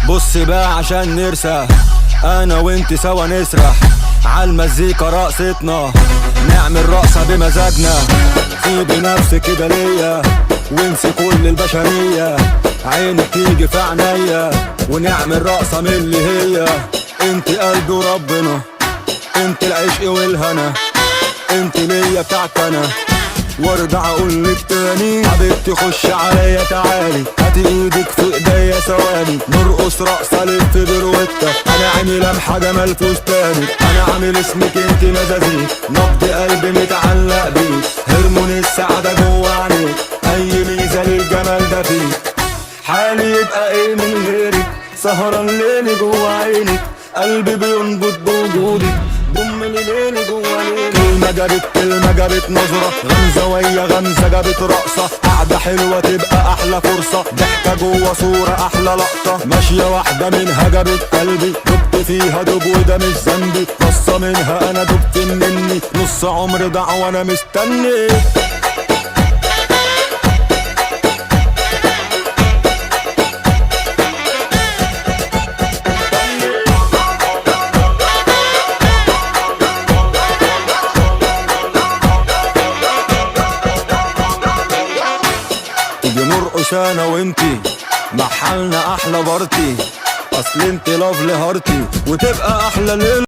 بص بقى عشان نرسى انا وانت سوا نسرح عالمزيكا رقصتنا، نعمل رقصة بمزاجنا. سيبي نفسك كده ليا وانسي كل البشرية، عينك تيجي في عينيا ونعمل رقصة من اللي هي. انت قلبي وربنا، انت العشق والهنا، انت ليا بتاعت انا. وارجع اقولك تاني حبيبتي خش عليا تعالي، هاتي ايدك في ايديا ثواني، نرقص رقصة لف بروتة. انا عامل لمحة جمال فستانك، انا عامل اسمك انت مزازيك، نبض قلبي متعلق بيك، هرمون السعادة جوا عينيك، اي ميزة للجمال ده فيك. حالي يبقى ايه من غيرك، سهران ليلي جوا عينك، قلبي بينبض بوجودك، ضمني ليلي جوا ليلي. كلمة جابت كلمة جابت نظرة، غمزة ويا غمزة جابت رقصة، قعدة حلوة تبقى أحلى فرصة، ضحكة جوا صورة أحلى لقطة، ماشية واحدة منها جابت قلبي، دبت فيها دب وده مش ذنبي، قصة منها أنا دبت مني، نص عمر ضاع وأنا مستني. تيجي نرقص انا وانتي محلنا احلى بارتي، اصل انتي لافلي هارتي وتبقى احلى ليل.